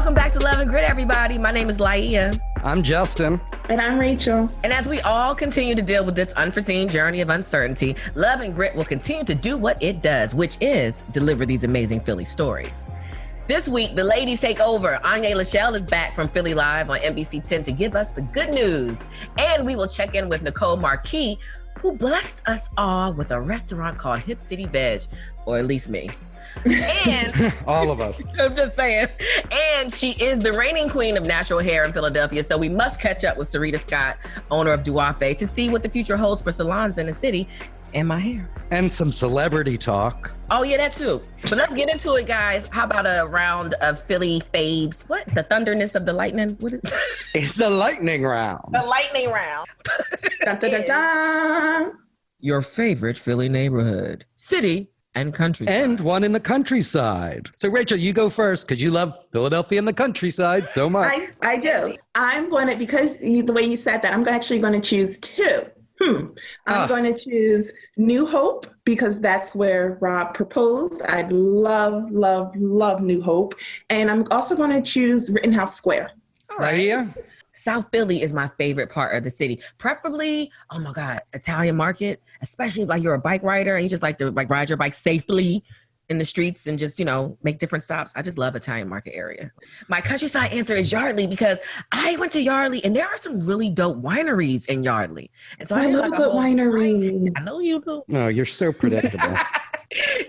Welcome back to Love and Grit, everybody. My name is Laia. I'm Justin. And I'm Rachel. And as we all continue to deal with this unforeseen journey of uncertainty, Love and Grit will continue to do what it does, which is deliver these amazing Philly stories. This week, the ladies take over. Anya Lachelle is back from Philly Live on NBC 10 to give us the good news. And we will check in with Nicole Marquis, who blessed us all with a restaurant called Hip City Veg, or at least me. And all of us. I'm just saying. And she is the reigning queen of natural hair in Philadelphia. So we must catch up with Syreeta Scott, owner of Duafe, to see what the future holds for salons in the city and my hair. And some celebrity talk. Oh, yeah, that too. But let's get into it, guys. How about a round of Philly faves? What? The thunderness of the lightning? What is It's a lightning round. The lightning round. Dun, dun, dun, dun. Your favorite Philly neighborhood, city, and countryside. And one in the countryside. So Rachel, you go first because you love Philadelphia and the countryside so much. I do. I'm going to, because the way you said that, I'm actually going to choose two. I'm going to choose New Hope because that's where Rob proposed. I love, love, love New Hope. And I'm also going to choose Rittenhouse Square. All right. Right here? South Philly is my favorite part of the city. Preferably, oh my God, Italian Market, especially if you're a bike rider and you just like to ride your bike safely in the streets and just, make different stops. I just love Italian Market area. My countryside answer is Yardley because I went to Yardley and there are some really dope wineries in Yardley. And so I love a good winery. I know you do. Oh, you're so predictable.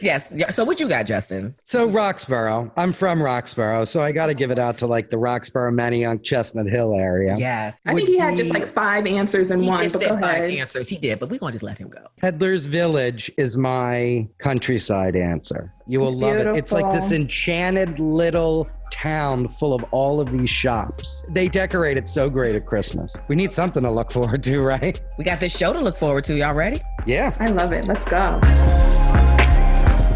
Yes. So what you got, Justin? So Roxborough. I'm from Roxborough, so I got to give it out to the Roxborough, Manayunk, Chestnut Hill area. Yes. I think he had just 5 answers in one. He just but said go 5 ahead. answers. He did, but we're going to just let him go. Peddler's Village is my countryside answer. You will It's love beautiful. it. It's like this enchanted little town full of all of these shops. They decorate it so great at Christmas. We need something to look forward to, right? We got this show to look forward to. Y'all ready? Yeah. I love it. Let's go.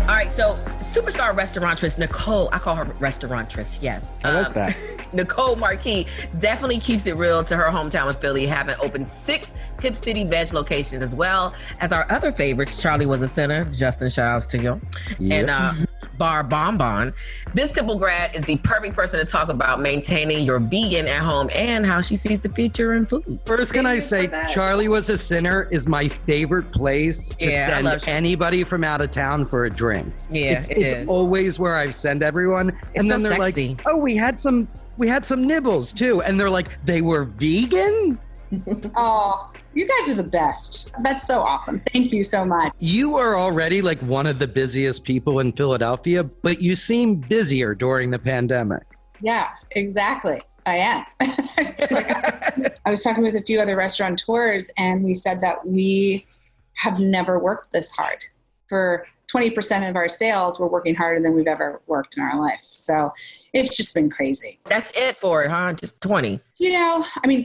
All right, so superstar restauratress Nicole, I call her restauratress, yes. I like that. Nicole Marquis definitely keeps it real to her hometown of Philly, having opened 6 Hip City Veg locations, as well as our other favorites, Charlie Was a Sinner, Justin, shout outs to you, Yep. and Bar Bonbon. This Temple grad is the perfect person to talk about maintaining your vegan at home and how she sees the future in food. First, can I say Charlie Was a Sinner is my favorite place to send anybody from out of town for a drink. Yeah, it's always where I send everyone. And then so they're sexy. like, oh, we had some nibbles too. And they're like, they were vegan? Oh, you guys are the best. That's so awesome. Thank you so much. You are already one of the busiest people in Philadelphia, but you seem busier during the pandemic. Yeah, exactly. I am. I was talking with a few other restaurateurs and we said that we have never worked this hard. For 20% of our sales, we're working harder than we've ever worked in our life. So it's just been crazy. That's it for it, huh? Just 20.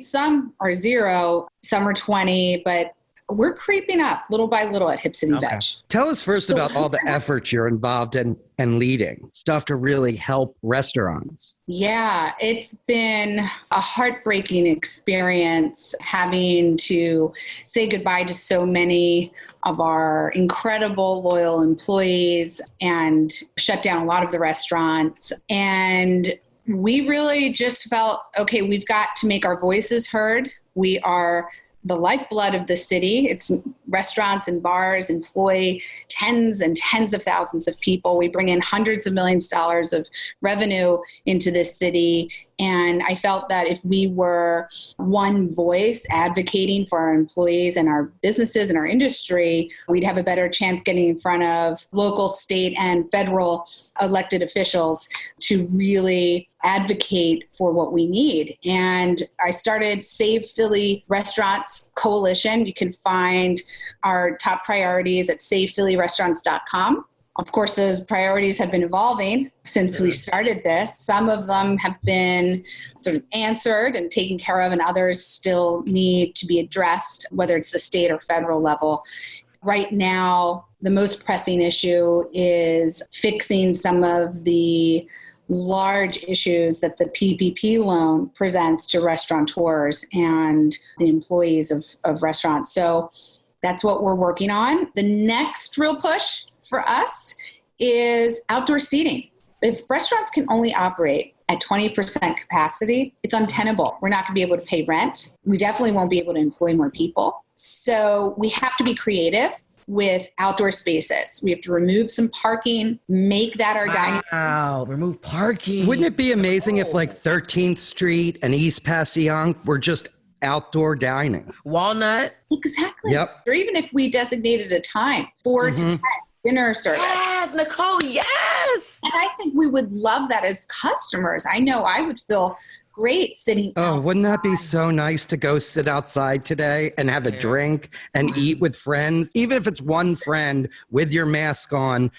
Some are 0, some are 20, but we're creeping up little by little at Hip City Veg. Tell us first about all the efforts you're involved in and leading, stuff to really help restaurants. Yeah, it's been a heartbreaking experience having to say goodbye to so many of our incredible loyal employees and shut down a lot of the restaurants. And we really just felt, okay, we've got to make our voices heard. We are the lifeblood of the city. It's restaurants and bars employ tens and tens of thousands of people. We bring in hundreds of millions of dollars of revenue into this city. And I felt that if we were one voice advocating for our employees and our businesses and our industry, we'd have a better chance getting in front of local, state, and federal elected officials to really advocate for what we need. And I started Save Philly Restaurants Coalition. You can find our top priorities at savephillyrestaurants.com. Of course, those priorities have been evolving since we started this. Some of them have been sort of answered and taken care of, and others still need to be addressed, whether it's the state or federal level. Right now, the most pressing issue is fixing some of the large issues that the PPP loan presents to restaurateurs and the employees of restaurants. So that's what we're working on. The next real push for us is outdoor seating. If restaurants can only operate at 20% capacity, it's untenable. We're not going to be able to pay rent. We definitely won't be able to employ more people. So we have to be creative with outdoor spaces. We have to remove some parking, make that our dining. Wow, remove parking. Wouldn't it be amazing if like 13th Street and East Passaic were just outdoor dining? Walnut. Exactly. Yep. Or even if we designated a time, 4 to 10, dinner service. Yes, Nicole, yes. And I think we would love that as customers. I know I would feel great sitting outside. Wouldn't that be so nice to go sit outside today and have a drink and eat with friends, even if it's one friend with your mask on,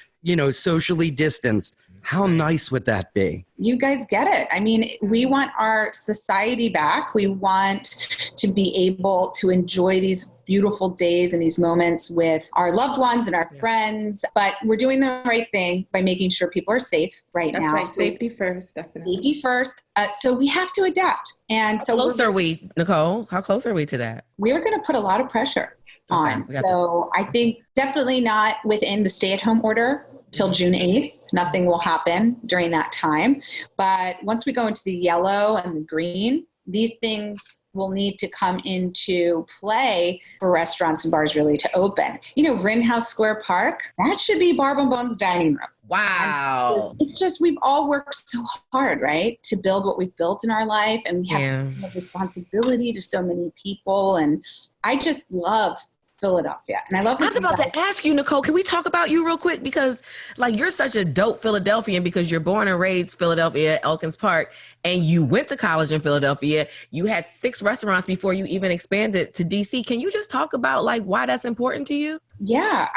socially distanced? How nice would that be? You guys get it. I mean, we want our society back. We want to be able to enjoy these beautiful days and these moments with our loved ones and our friends. But we're doing the right thing by making sure people are safe now. That's right. Safety first, definitely. Safety first. So we have to adapt. And so how close are we, Nicole? How close are we to that? We're going to put a lot of pressure on. So I think definitely not within the stay-at-home order till June 8th. Nothing will happen during that time. But once we go into the yellow and the green, these things will need to come into play for restaurants and bars really to open. Rittenhouse Square Park, that should be Barb and Bones dining room. Wow. It's just, we've all worked so hard, right, to build what we've built in our life. And we have so much responsibility to so many people. And I just love Philadelphia. And I love I was about to ask you, Nicole, can we talk about you real quick? Because you're such a dope Philadelphian because you're born and raised Philadelphia, Elkins Park, and you went to college in Philadelphia. You had 6 restaurants before you even expanded to DC. Can you just talk about why that's important to you? Yeah.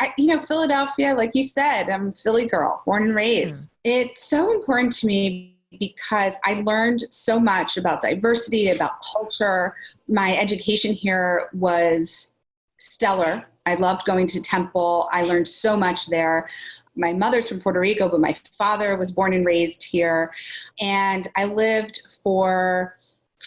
Philadelphia, like you said, I'm a Philly girl, born and raised. It's so important to me because I learned so much about diversity, about culture. My education here was stellar. I loved going to Temple. I learned so much there. My mother's from Puerto Rico, but my father was born and raised here. And I lived for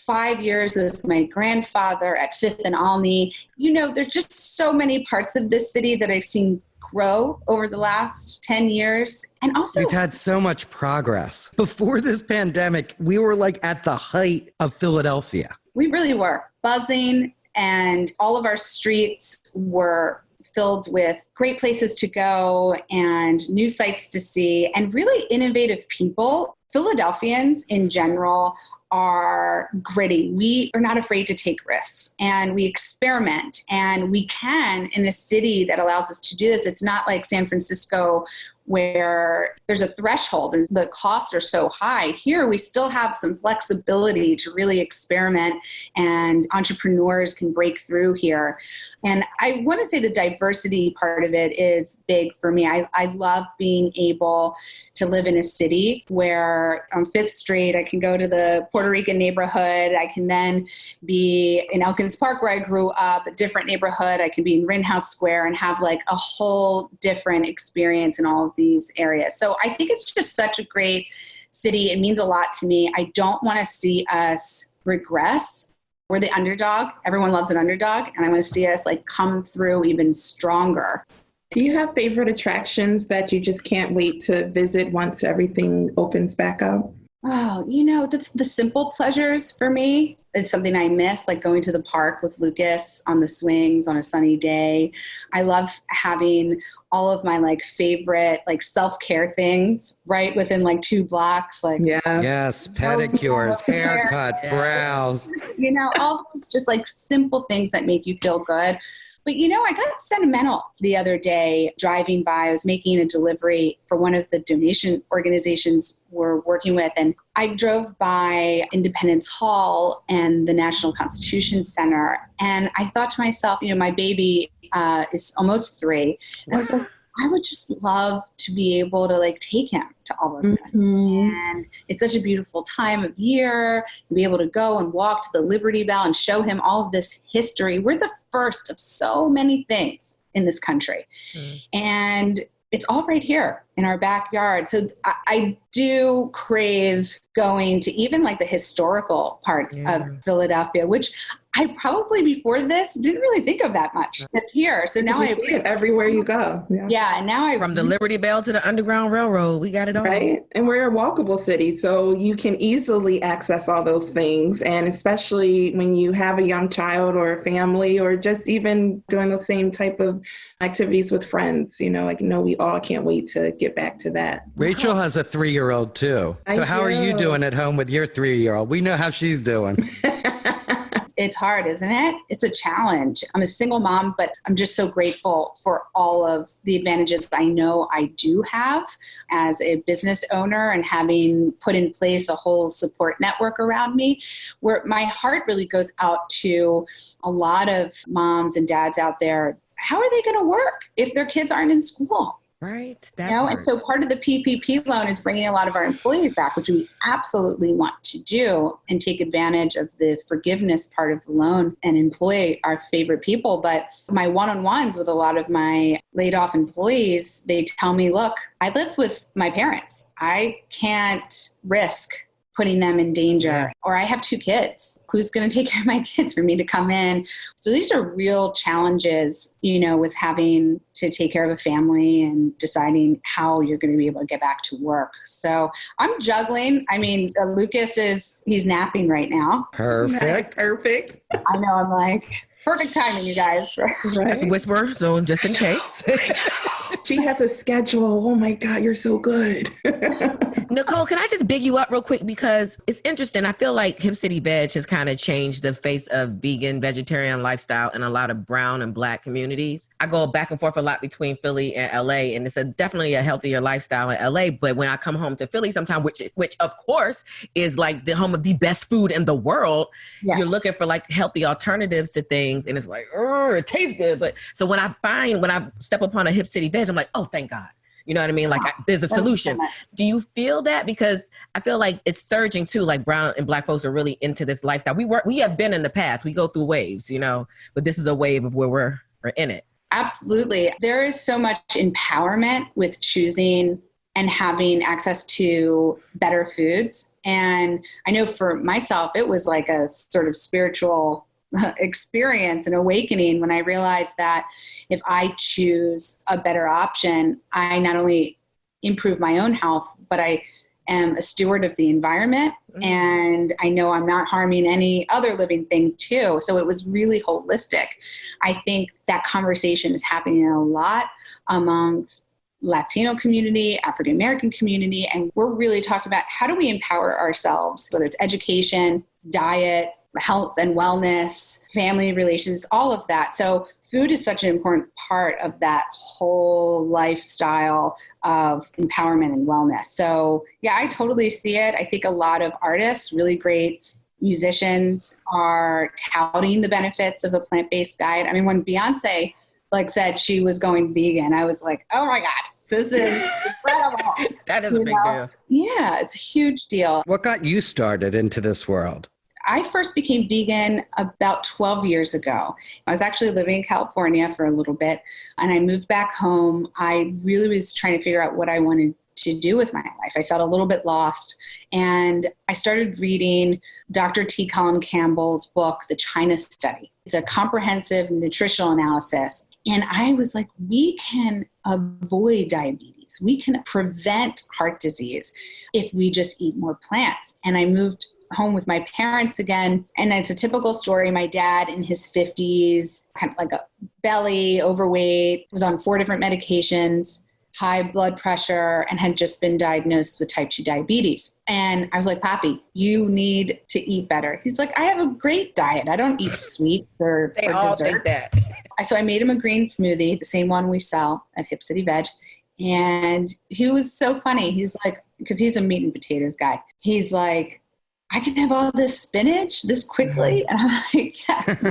5 years with my grandfather at 5th and Alney. There's just so many parts of this city that I've seen grow over the last 10 years. And also, we've had so much progress. Before this pandemic, we were at the height of Philadelphia. We really were buzzing. And all of our streets were filled with great places to go and new sights to see and really innovative people. Philadelphians in general are gritty. We are not afraid to take risks and we experiment, and we can in a city that allows us to do this. It's not like San Francisco where there's a threshold and the costs are so high. Here, we still have some flexibility to really experiment, and entrepreneurs can break through here. And I want to say the diversity part of it is big for me. I love being able to live in a city where on 5th Street, I can go to the Puerto Rican neighborhood. I can then be in Elkins Park where I grew up, a different neighborhood. I can be in Rittenhouse Square and have a whole different experience in all of these areas. So I think it's just such a great city. It means a lot to me. I don't want to see us regress. We're the underdog. Everyone loves an underdog. And I want to see us come through even stronger. Do you have favorite attractions that you just can't wait to visit once everything opens back up? Oh, the simple pleasures for me is something I miss, like going to the park with Lucas on the swings on a sunny day. I love having all of my favorite self-care things right within 2 blocks. Yes, pedicures, haircut, brows. All those just simple things that make you feel good. But, I got sentimental the other day driving by. I was making a delivery for one of the donation organizations we're working with. And I drove by Independence Hall and the National Constitution Center. And I thought to myself, my baby is almost 3. And I was like, I would just love to be able to take him to all of this. And it's such a beautiful time of year to be able to go and walk to the Liberty Bell and show him all of this history. We're the first of so many things in this country. And it's all right here in our backyard. So I do crave going to even the historical parts of Philadelphia, which I probably before this didn't really think of that much. That's here. So now I see it everywhere you go. Yeah. And now from the Liberty Bell to the Underground Railroad, we got it all. Right. And we're a walkable city, so you can easily access all those things. And especially when you have a young child or a family, or just even doing the same type of activities with friends, we all can't wait to get back to that. Rachel has a 3-year-old too. So how are you doing at home with your 3-year-old? We know how she's doing. It's hard, isn't it? It's a challenge. I'm a single mom, but I'm just so grateful for all of the advantages I know I do have as a business owner, and having put in place a whole support network around me, where my heart really goes out to a lot of moms and dads out there. How are they going to work if their kids aren't in school? Right. And so part of the PPP loan is bringing a lot of our employees back, which we absolutely want to do, and take advantage of the forgiveness part of the loan and employ our favorite people. But my one-on-ones with a lot of my laid off employees, they tell me, look, I live with my parents. I can't risk putting them in danger, or I have 2 kids. Who's going to take care of my kids for me to come in? So these are real challenges, with having to take care of a family and deciding how you're going to be able to get back to work. So I'm juggling. I mean, Lucas he's napping right now. Perfect. I know. I'm like, perfect timing, you guys. That's a whisper, so just in case. She has a schedule. Oh my God, you're so good. Nicole, can I just big you up real quick? Because it's interesting. I feel like Hip City Veg has kind of changed the face of vegan, vegetarian lifestyle in a lot of brown and Black communities. I go back and forth a lot between Philly and LA, and it's definitely a healthier lifestyle in LA. But when I come home to Philly sometimes, which of course is like the home of the best food in the world, you're looking for like healthy alternatives to things. And it's like, it tastes good. But so when I step upon a Hip City Veg, I'm like, oh, thank God. You know what I mean? Like there's a solution. Do you feel that? Because I feel like it's surging too. Like brown and Black folks are really into this lifestyle. We have been in the past. We go through waves, but this is a wave of where we're in it. Absolutely. There is so much empowerment with choosing and having access to better foods. And I know for myself, it was like a sort of spiritual experience and awakening when I realized that if I choose a better option, I not only improve my own health, but I am a steward of the environment. And I know I'm not harming any other living thing too. So it was really holistic. I think that conversation is happening a lot amongst Latino community, African American community. And we're really talking about how do we empower ourselves, whether it's education, diet, health and wellness, family relations, all of that. So food is such an important part of that whole lifestyle of empowerment and wellness. So yeah, I totally see it. I think a lot of artists, really great musicians, are touting the benefits of a plant-based diet. I mean, when Beyonce said she was going vegan, I was like, oh my God, this is incredible. That is a big deal. Yeah, it's a huge deal. What got you started into this world? I first became vegan about 12 years ago. I was actually living in California for a little bit, and I moved back home. I really was trying to figure out what I wanted to do with my life. I felt a little bit lost, and I started reading Dr. T. Colin Campbell's book, The China Study. It's a comprehensive nutritional analysis, and I was like, we can avoid diabetes. We can prevent heart disease if we just eat more plants. And I moved home with my parents again. And it's a typical story. My dad in his 50s, kind of like a belly, overweight, was on 4 different medications, high blood pressure, and had just been diagnosed with type 2 diabetes. And I was like, Papi, you need to eat better. He's like, I have a great diet. I don't eat sweets or They all dessert. think that. So I made him a green smoothie, the same one we sell at Hip City Veg. And he was so funny. He's like, because he's a meat and potatoes guy. He's like, I can have all this spinach this quickly? And I'm like, yes.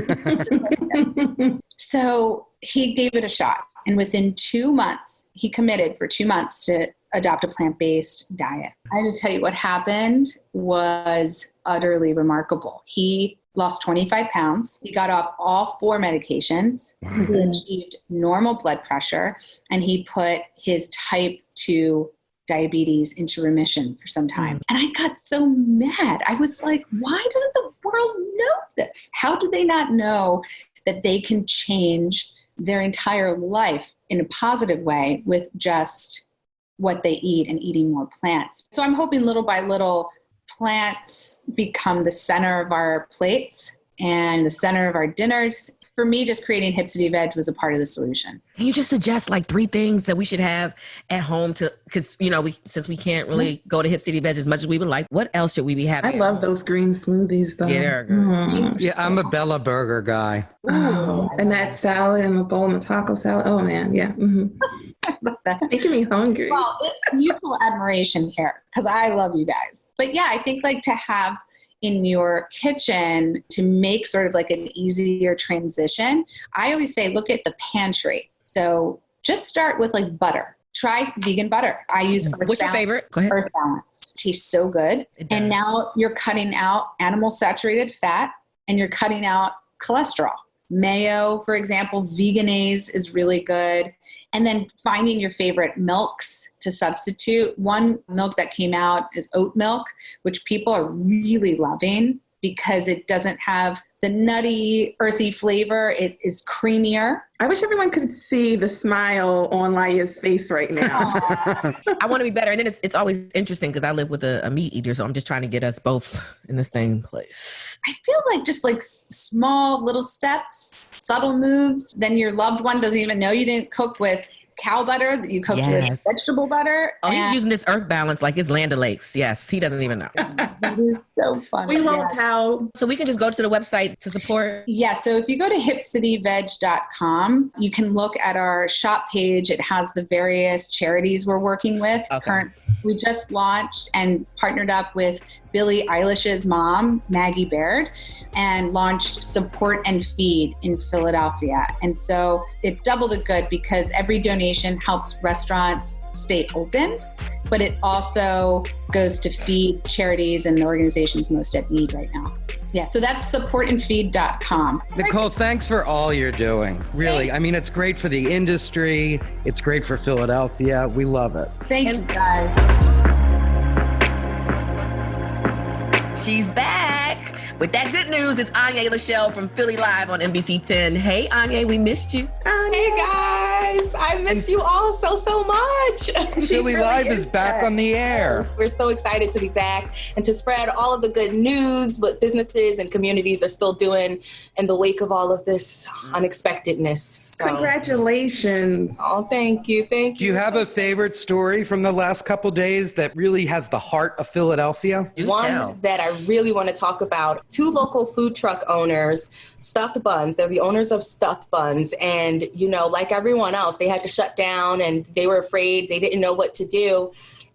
So he gave it a shot. And within 2 months, he committed for 2 months to adopt a plant-based diet. I have to tell you, what happened was utterly remarkable. He lost 25 pounds. He got off all 4 medications. He achieved normal blood pressure, and he put his type 2 diabetes into remission for some time. And I got so mad. I was like, why doesn't the world know this? How do they not know that they can change their entire life in a positive way with just what they eat and eating more plants? So I'm hoping little by little, plants become the center of our plates and the center of our dinners. For me, just creating Hip City Veg was a part of the solution. Can you just suggest like 3 things that we should have at home because, since we can't really go to Hip City Veg as much as we would like, what else should we be having? I love those green smoothies though. Yeah, Yeah, I'm a Bella Burger guy. Oh, and that salad and the bowl and the taco salad. Oh man, yeah. Mm-hmm. Making me hungry. Well, it's mutual admiration here because I love you guys. But yeah, I think like to have in your kitchen to make sort of like an easier transition, I always say, look at the pantry. So just start with like butter. Try vegan butter. I use What's your favorite? Go ahead. Earth Balance. It tastes so good. And now you're cutting out animal saturated fat and you're cutting out cholesterol. Mayo, for example, Veganase is really good. And then finding your favorite milks to substitute. One milk that came out is oat milk, which people are really loving because it doesn't have the nutty, earthy flavor. It is creamier. I wish everyone could see the smile on Laya's face right now. I want to be better. And then it's always interesting because I live with a meat eater, so I'm just trying to get us both in the same place. I feel like just like small little steps, subtle moves, then your loved one doesn't even know you didn't cook with cow butter, that you cooked with vegetable butter. Oh, he's using this Earth Balance like it's Land O'Lakes. Yes, he doesn't even know. That is so funny. We won't tell. So we can just go to the website to support? Yeah, so if you go to hipcityveg.com, you can look at our shop page. It has the various charities we're working with. Okay. We just launched and partnered up with Billie Eilish's mom, Maggie Baird, and launched Support and Feed in Philadelphia. And so it's double the good because every donation helps restaurants stay open, but it also goes to feed charities and the organizations most at need right now. Yeah, so that's supportandfeed.com. Nicole, thanks for all you're doing. Really, I mean, it's great for the industry. It's great for Philadelphia. We love it. Thank you, guys. She's back. With that good news, it's Anya Lachelle from Philly Live on NBC 10. Hey, Anya, we missed you. Hey, guys. I missed you all so much. Philly Live is back on the air. We're so excited to be back and to spread all of the good news, what businesses and communities are still doing in the wake of all of this unexpectedness. So. Congratulations. Oh, thank you. Thank you. Do you have a favorite story from the last couple days that really has the heart of Philadelphia? One that I really want to talk about. 2 local food truck owners, Stuffed Buns. They're the owners of Stuffed Buns. And, like everyone else, they had to shut down and they were afraid. They didn't know what to do.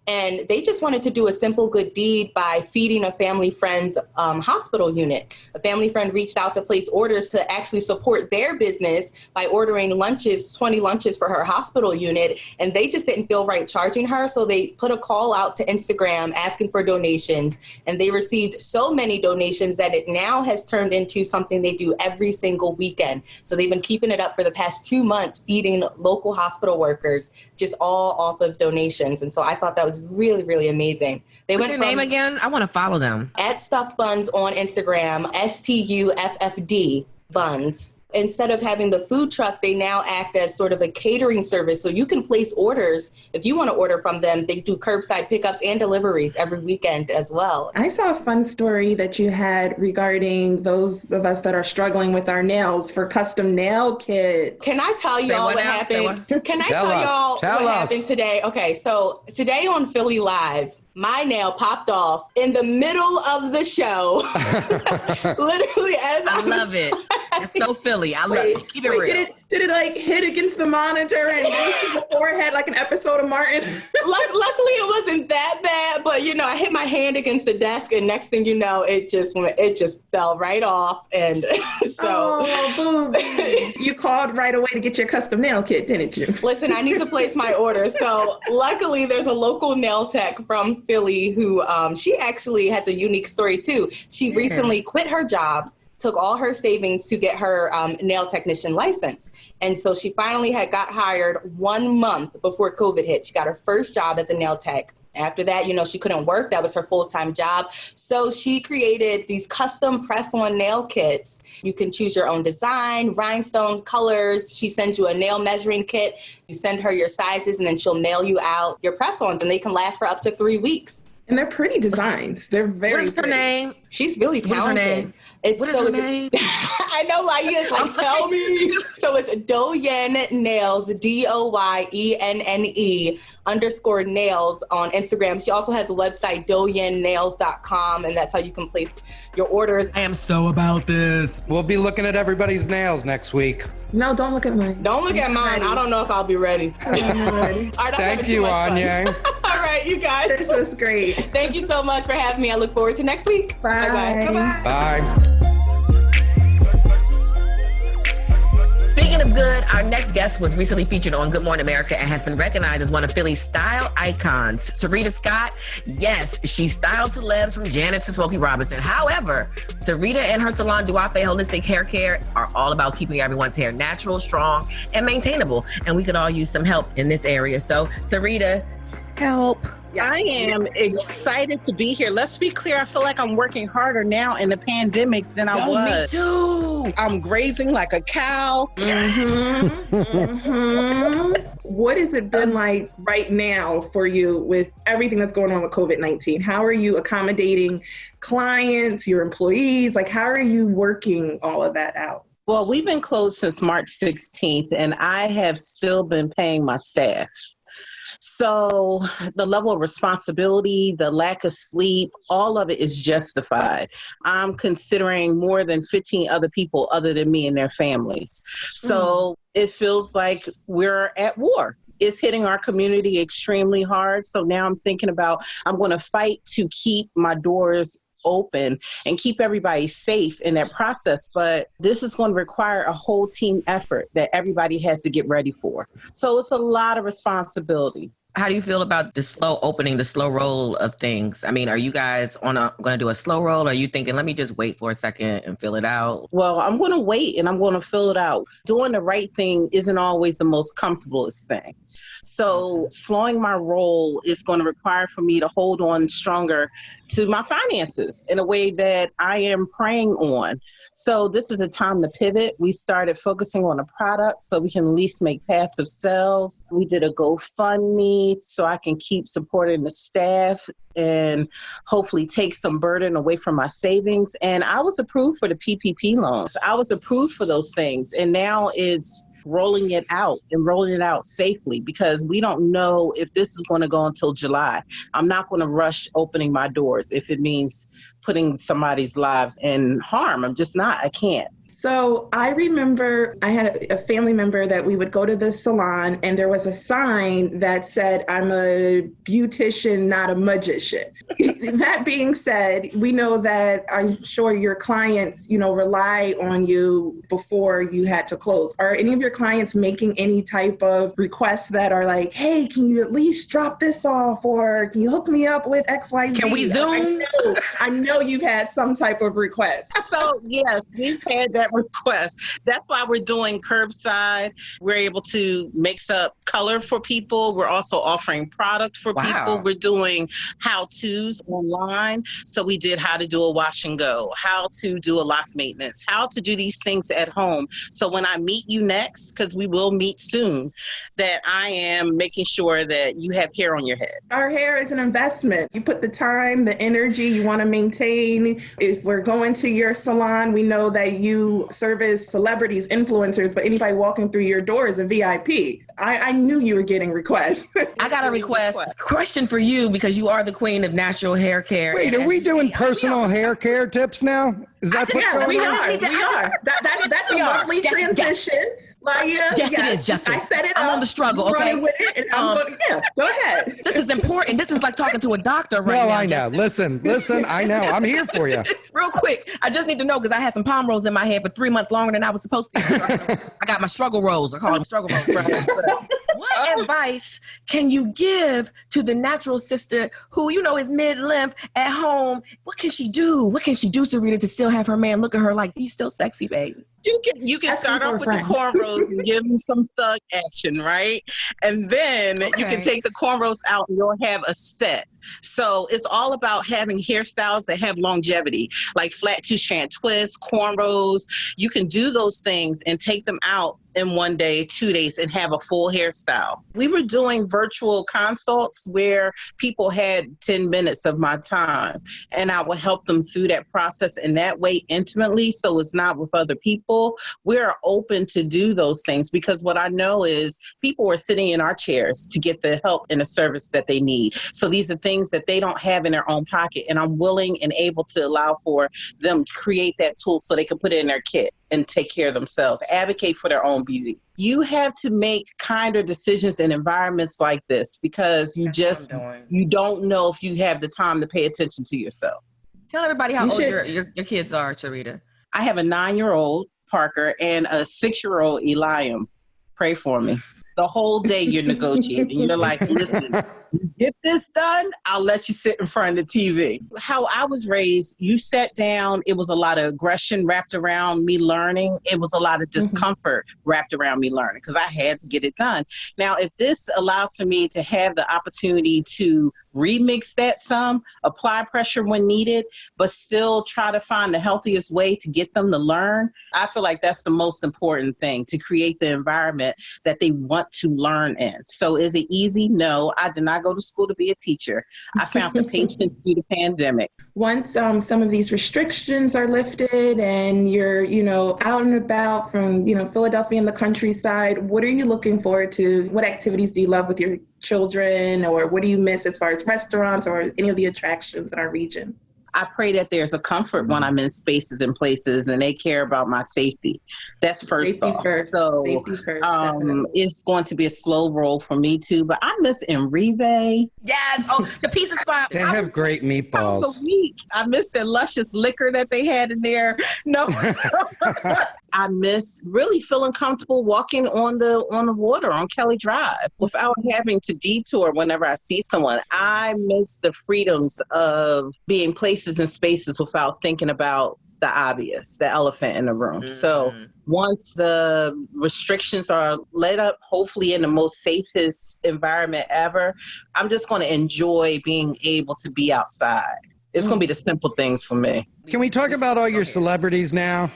And they just wanted to do a simple good deed by feeding a family friend's hospital unit. A family friend reached out to place orders to actually support their business by ordering lunches, 20 lunches for her hospital unit. And they just didn't feel right charging her. So they put a call out to Instagram asking for donations. And they received so many donations that it now has turned into something they do every single weekend. So they've been keeping it up for the past 2 months, feeding local hospital workers, just all off of donations. And so I thought that was really, really amazing. What's their name again? I want to follow them. At Stuffed Buns on Instagram, STUFFD Buns. Instead of having the food truck, they now act as sort of a catering service. So you can place orders. If you want to order from them, they do curbside pickups and deliveries every weekend as well. I saw a fun story that you had regarding those of us that are struggling with our nails for custom nail kits. Can I tell y'all what happened? Can I tell y'all what happened today? Okay, so today on Philly Live, my nail popped off in the middle of the show. Literally as I love it. It's so Philly. I love it. Keep it real. Did it like hit against the monitor and the forehead like an episode of Martin? Luckily it wasn't that bad, but I hit my hand against the desk and next thing you know, it just fell right off. And so you called right away to get your custom nail kit, didn't you? Listen, I need to place my order. So luckily there's a local nail tech from Philly who she actually has a unique story too. She recently quit her job took all her savings to get her nail technician license. And so she finally had got hired 1 month before COVID hit. She got her first job as a nail tech. After that, she couldn't work. That was her full-time job. So she created these custom press-on nail kits. You can choose your own design, rhinestone colors. She sends you a nail measuring kit. You send her your sizes, and then she'll mail you out your press-ons, and they can last for up to 3 weeks. And they're pretty designs. They're very What is her name? She's really talented. What is her name? What is her name? I know, Laia is like, tell me. So it's Doyenne Nails, DOYENNE_nails on Instagram. She also has a website, doyennenails.com, and that's how you can place your orders. I am so about this. We'll be looking at everybody's nails next week. No, don't look at mine. Don't look at mine. I don't know if I'll be ready. I'm ready. All right, Thank you, Anya. All right, you guys. This was great. Thank you so much for having me. I look forward to next week. Bye. Bye-bye. Bye-bye. Bye. Speaking of good, our next guest was recently featured on Good Morning America and has been recognized as one of Philly's style icons. Syreeta Scott, yes, she styled celebs from Janet to Smokey Robinson. However, Syreeta and her salon Duafe Holistic Hair Care are all about keeping everyone's hair natural, strong, and maintainable. And we could all use some help in this area. So, Syreeta, help. I am excited to be here. Let's be clear. I feel like I'm working harder now in the pandemic than I was. Me too. I'm grazing like a cow. What has it been like right now for you with everything that's going on with COVID-19? How are you accommodating clients, your employees? Like, how are you working all of that out? Well, we've been closed since March 16th, and I have still been paying my staff. So the level of responsibility, the lack of sleep, all of it is justified. I'm considering more than 15 other people other than me and their families. So it feels like we're at war. It's hitting our community extremely hard. So now I'm thinking about, I'm going to fight to keep my doors open and keep everybody safe in that process. But this is going to require a whole team effort that everybody has to get ready for. So it's a lot of responsibility. How do you feel about the slow opening, the slow roll of things? I mean, are you guys going to do a slow roll? Or are you thinking, let me just wait for a second and fill it out? Well, I'm going to wait and I'm going to fill it out. Doing the right thing isn't always the most comfortablest thing. So slowing my roll is going to require for me to hold on stronger to my finances in a way that I am preying on. So this is a time to pivot. We started focusing on a product so we can at least make passive sales. We did a GoFundMe so I can keep supporting the staff and hopefully take some burden away from my savings. And I was approved for the PPP loans. I was approved for those things. And now it's rolling it out and rolling it out safely because we don't know if this is going to go until July. I'm not going to rush opening my doors if it means putting somebody's lives in harm. I'm just not. I can't. So I remember I had a family member that we would go to the salon and there was a sign that said, I'm a beautician, not a magician. That being said, we know that I'm sure your clients, rely on you before you had to close. Are any of your clients making any type of requests that are like, hey, can you at least drop this off? Or can you hook me up with XYZ? Can we Zoom? I know you've had some type of request. So yes, we've had that request. That's why we're doing curbside. We're able to mix up color for people. We're also offering product for people. We're doing how-tos online. So we did how to do a wash and go, how to do a lock maintenance, how to do these things at home. So when I meet you next, because we will meet soon, that I am making sure that you have hair on your head. Our hair is an investment. You put the time, the energy you want to maintain. If we're going to your salon, we know that you service celebrities, influencers, but anybody walking through your door is a VIP. I knew you were getting requests. I got a request. Question for you, because you are the queen of natural hair care. Wait, are we doing personal hair care tips now? Is that what's going on? We are. That's a lovely transition. Yes, it is, Justin. I set it I'm up. on the struggle, okay? Running with it, and I'm going to, go ahead. This is important. This is like talking to a doctor right now. No, I know. Listen, I know. I'm here for you. Real quick, I just need to know, because I had some palm rolls in my head for 3 months longer than I was supposed to. I got my struggle rolls. I call them struggle rolls. Right? What advice can you give to the natural sister who, is mid-length at home? What can she do? What can she do, Syreeta, to still have her man look at her like, you still sexy, baby? You can start off with the cornrows and give them some thug action, right? And then you can take the cornrows out and you'll have a set. So it's all about having hairstyles that have longevity, like flat two-strand twists, cornrows. You can do those things and take them out in 1 day, 2 days, and have a full hairstyle. We were doing virtual consults where people had 10 minutes of my time, and I would help them through that process in that way intimately, so it's not with other people. We're open to do those things because what I know is people are sitting in our chairs to get the help and the service that they need. So these are things that they don't have in their own pocket, and I'm willing and able to allow for them to create that tool so they can put it in their kit and take care of themselves, advocate for their own beauty. You have to make kinder decisions in environments like this because you don't know if you have the time to pay attention to yourself. Tell everybody how old your kids are, Syreeta. I have a 9-year-old, Parker, and a 6-year-old, Eliam. Pray for me. The whole day you're negotiating. You're like, listen, you get this done, I'll let you sit in front of the TV. How I was raised, you sat down, it was a lot of aggression wrapped around me learning. It was a lot of discomfort wrapped around me learning because I had to get it done. Now, if this allows for me to have the opportunity to remix that some, apply pressure when needed, but still try to find the healthiest way to get them to learn, I feel like that's the most important thing, to create the environment that they want to learn in. So is it easy? No, I did not go to school to be a teacher. I found the patience through the pandemic. Once some of these restrictions are lifted and you're, out and about from, Philadelphia and the countryside, what are you looking forward to? What activities do you love with your children, or what do you miss as far as restaurants or any of the attractions in our region? I pray that there's a comfort when I'm in spaces and places and they care about my safety. That's first off. So it's going to be a slow roll for me too, but I miss Enrive. Yes. Oh, the pizza spot. They have great meatballs. I miss the luscious liquor that they had in there. No. I miss really feeling comfortable walking on the water on Kelly Drive without having to detour whenever I see someone. I miss the freedoms of being places and spaces without thinking about the obvious, the elephant in the room. So once the restrictions are let up, hopefully in the most safest environment ever, I'm just going to enjoy being able to be outside. It's going to be the simple things for me. Can we talk about all your celebrities now?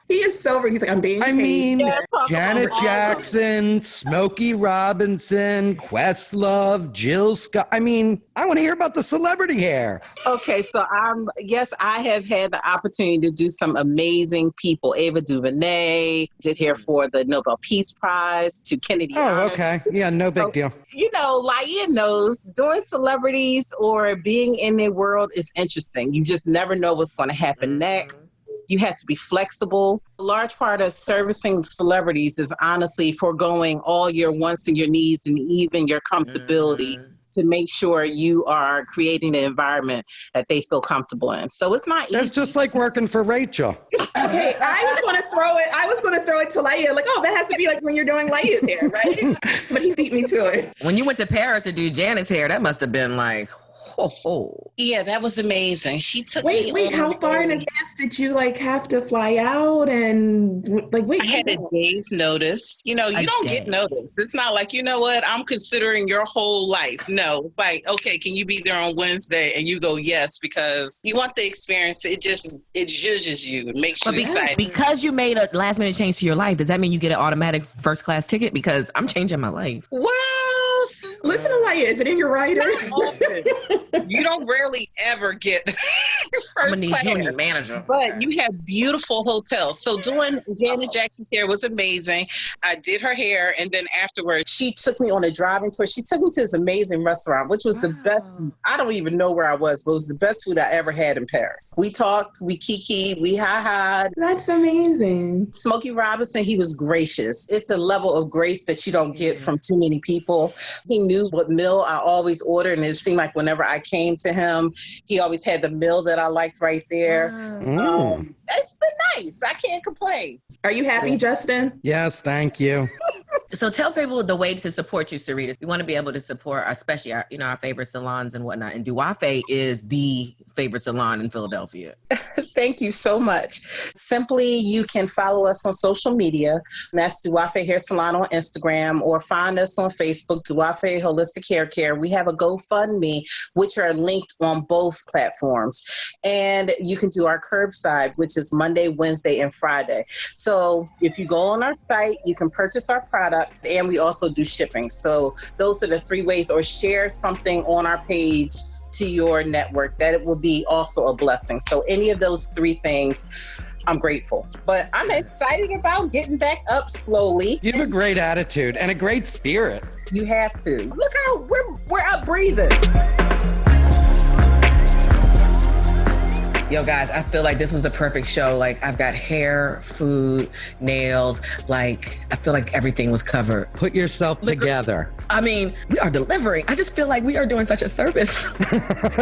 He is sober. He's like, I'm being paid. Janet Jackson, Smokey Robinson, Questlove, Jill Scott. I want to hear about the celebrity hair. Okay, so I have had the opportunity to do some amazing people. Ava DuVernay did hair for the Nobel Peace Prize, to Kennedy. Oh, okay. Yeah, no big deal. Laia knows doing celebrities or being in their world is interesting. You just never know what's going to happen next. You have to be flexible. A large part of servicing celebrities is honestly foregoing all your wants and your needs and even your comfortability to make sure you are creating an environment that they feel comfortable in. So it's not easy. That's just like working for Rachel. Okay, I was going to throw it to Laia. Like, that has to be like when you're doing Laia's hair, right? But he beat me to it. When you went to Paris to do Janet's hair, that must have been like... Yeah, that was amazing. She took Wait, how far in advance did you have to fly out and I had a day's notice. You don't get notice. It's not like, I'm considering your whole life. No, it's like, okay, can you be there on Wednesday? And you go, yes, because you want the experience. It judges you. It makes you excited. Because you made a last minute change to your life, does that mean you get an automatic first class ticket? Because I'm changing my life. Well, listen to Laia. Is it in your rider? You don't rarely ever get first class. You and your manager. But you have beautiful hotels. So doing Janet Jackson's hair was amazing. I did her hair, and then afterwards, she took me on a driving tour. She took me to this amazing restaurant, which was the best. I don't even know where I was, but it was the best food I ever had in Paris. We talked, we kikied, we ha-ha'd. That's amazing. Smokey Robinson, he was gracious. It's a level of grace that you don't get from too many people. He knew what meal I always ordered, and it seemed like whenever I came to him, he always had the meal that I liked right there. It's been nice. I can't complain. Are you happy, Justin? Yes, thank you. So tell people the way to support you, Syreeta. We want to be able to support, especially our favorite salons and whatnot. And Duafe is the favorite salon in Philadelphia. Thank you so much. Simply, you can follow us on social media. That's Duafe Hair Salon on Instagram, or find us on Facebook, Duafe Holistic Hair Care. We have a GoFundMe, which are linked on both platforms. And you can do our curbside, which is Monday, Wednesday, and Friday. So if you go on our site, you can purchase our products, and we also do shipping. So those are the 3 ways, or share something on our page to your network. That it will be also a blessing. So any of those 3 things, I'm grateful. But I'm excited about getting back up slowly. You have a great attitude and a great spirit. You have to. Look how we're up breathing. Yo, guys, I feel like this was a perfect show. Like, I've got hair, food, nails. Like, I feel like everything was covered. Put yourself together. I mean, we are delivering. I just feel like we are doing such a service.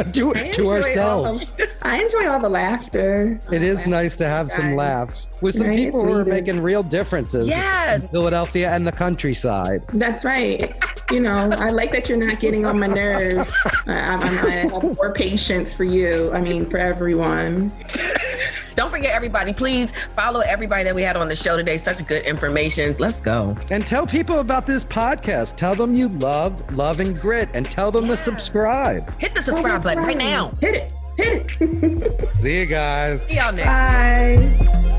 Do it to ourselves. I enjoy all the laughter. It is nice to have some laughs with some people who are making real differences. Yes. In Philadelphia and the countryside. That's right. I like that you're not getting on my nerves. I have more patience for you. I mean, for everyone. Don't forget, everybody, please follow everybody that we had on the show today. Such good information. Let's go. And tell people about this podcast. Tell them you love and grit, and tell them to subscribe. Hit the subscribe button right now. Hit it. See you guys. See y'all next week. Bye.